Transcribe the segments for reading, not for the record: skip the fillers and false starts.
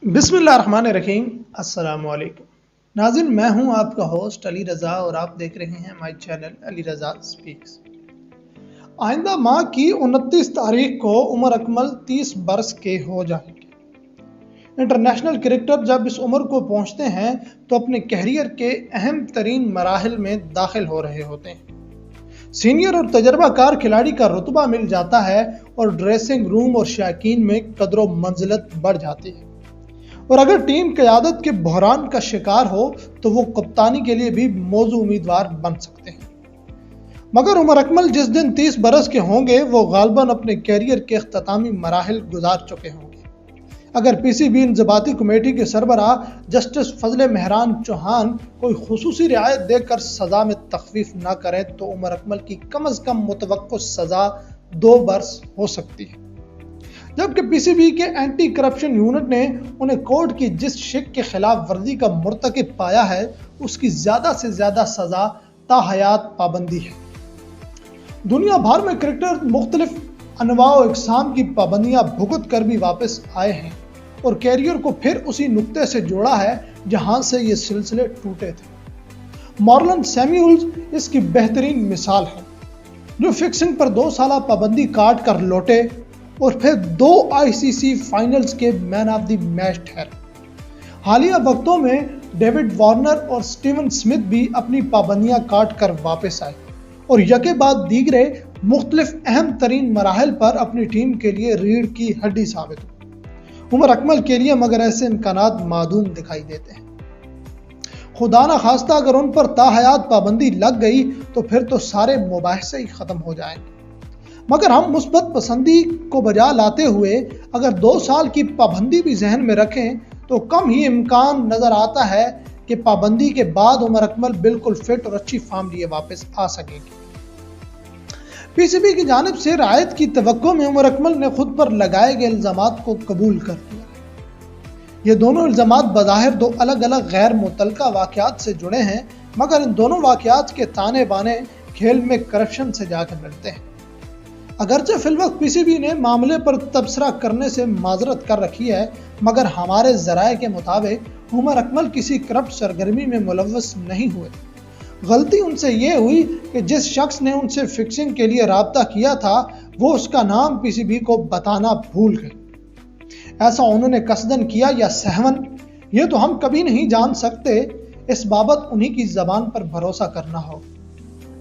بسم اللہ الرحمن الرحیم۔ السلام علیکم ناظرین، میں ہوں آپ کا ہوسٹ علی رضا اور آپ دیکھ رہے ہیں my channel Ali Raza specs. آئندہ ماہ کی 29 تاریخ کو عمر اکمل 30 برس کے ہو جائیں گے۔ انٹرنیشنل کرکٹر جب اس عمر کو پہنچتے ہیں تو اپنے کیریئر کے اہم ترین مراحل میں داخل ہو رہے ہوتے ہیں۔ سینئر اور تجربہ کار کھلاڑی کا رتبہ مل جاتا ہے اور ڈریسنگ روم اور شائقین میں قدر و منزلت بڑھ جاتی ہے، اور اگر ٹیم قیادت کے بحران کا شکار ہو تو وہ کپتانی کے لیے بھی موزوں امیدوار بن سکتے ہیں۔ مگر عمر اکمل جس دن 30 برس کے ہوں گے وہ غالباً اپنے کیریئر کے اختتامی مراحل گزار چکے ہوں گے۔ اگر پی سی بی انضباطی کمیٹی کے سربراہ جسٹس فضل مہران چوہان کوئی خصوصی رعایت دے کر سزا میں تخفیف نہ کریں تو عمر اکمل کی کم از کم متوقع سزا 2 برس ہو سکتی ہے، جبکہ پی سی بی کے اینٹی کرپشن یونٹ نے انہیں کورٹ کی جس شک کے خلاف ورزی کا مرتکب پایا ہے اس کی زیادہ سے زیادہ سزا تا حیات پابندی ہے۔ دنیا بھر میں کرکٹر مختلف انواع و اقسام کی پابندیاں بھگت کر بھی واپس آئے ہیں اور کیریئر کو پھر اسی نقطے سے جوڑا ہے جہاں سے یہ سلسلے ٹوٹے تھے۔ مارلن سیمیولز اس کی بہترین مثال ہے، جو فکسنگ پر 2 سالہ پابندی کاٹ کر لوٹے اور پھر 2 آئی سی سی فائنلز کے مین آف دی میچ ٹھہرے۔ حالیہ وقتوں میں ڈیوڈ وارنر اور سٹیون سمتھ بھی اپنی پابندیاں کاٹ کر واپس آئے اور یکے بعد دیگرے مختلف اہم ترین مراحل پر اپنی ٹیم کے لیے ریڑھ کی ہڈی ثابت ہوئے۔ عمر اکمل کے لیے مگر ایسے امکانات معدوم دکھائی دیتے ہیں۔ خدا نہ خواستہ اگر ان پر تا حیات پابندی لگ گئی تو پھر تو سارے مباحثے ہی ختم ہو جائیں گے، مگر ہم مثبت پسندی کو بجا لاتے ہوئے اگر 2 سال کی پابندی بھی ذہن میں رکھیں تو کم ہی امکان نظر آتا ہے کہ پابندی کے بعد عمر اکمل بالکل فٹ اور اچھی فارم لیے واپس آ سکیں گے۔ پی سی بی کی جانب سے رعایت کی توقع میں عمر اکمل نے خود پر لگائے گئے الزامات کو قبول کر لیا۔ یہ دونوں الزامات بظاہر 2 الگ الگ غیر متعلقہ واقعات سے جڑے ہیں، مگر ان دونوں واقعات کے تانے بانے کھیل میں کرپشن سے جا کے ملتے ہیں۔ اگرچہ فی الوقت پی سی بی نے معاملے پر تبصرہ کرنے سے معذرت کر رکھی ہے، مگر ہمارے ذرائع کے مطابق عمر اکمل کسی کرپٹ سرگرمی میں ملوث نہیں ہوئے۔ غلطی ان سے یہ ہوئی کہ جس شخص نے ان سے فکسنگ کے لیے رابطہ کیا تھا وہ اس کا نام پی سی بی کو بتانا بھول گئے۔ ایسا انہوں نے قصدن کیا یا سہون، یہ تو ہم کبھی نہیں جان سکتے، اس بابت انہی کی زبان پر بھروسہ کرنا ہو۔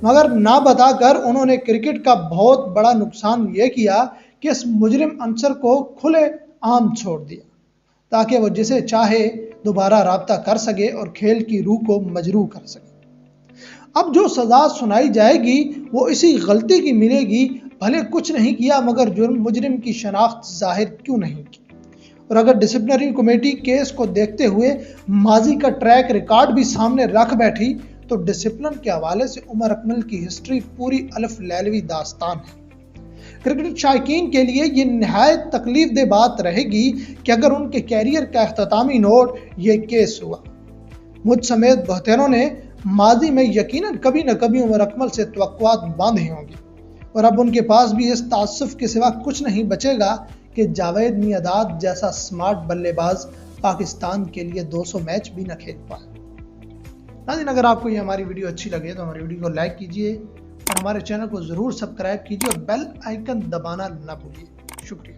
مگر نہ بتا کر انہوں نے کرکٹ کا بہت بڑا نقصان یہ کیا کہ اس مجرم عنصر کو کھلے عام چھوڑ دیا تاکہ وہ جسے چاہے دوبارہ رابطہ کر سکے اور کھیل کی روح کو مجروح کر سکے۔ اب جو سزا سنائی جائے گی وہ اسی غلطی کی ملے گی، بھلے کچھ نہیں کیا مگر مجرم کی شناخت ظاہر کیوں نہیں کی۔ اور اگر ڈسپلنری کمیٹی کیس کو دیکھتے ہوئے ماضی کا ٹریک ریکارڈ بھی سامنے رکھ بیٹھی تو ڈسپلن کے حوالے سے عمر اکمل کی ہسٹری پوری الف لیلوی داستان ہے۔ کرکٹ شائقین کے لیے یہ نہایت تکلیف دہ بات رہے گی کہ اگر ان کے کیریئر کا اختتامی نوٹ یہ کیس ہوا۔ مجھ سمیت بہتروں نے ماضی میں یقیناً کبھی نہ کبھی عمر اکمل سے توقعات باندھی ہوں گی، اور اب ان کے پاس بھی اس تعصف کے سوا کچھ نہیں بچے گا کہ جاوید میاں جیسا سمارٹ بلے باز پاکستان کے لیے 200 میچ بھی نہ کھیل پائے۔ ناظرین، اگر آپ کو یہ ہماری ویڈیو اچھی لگے تو ہماری ویڈیو کو لائک کیجئے اور ہمارے چینل کو ضرور سبسکرائب کیجئے اور بیل آئیکن دبانا نہ بھولیے۔ شکریہ۔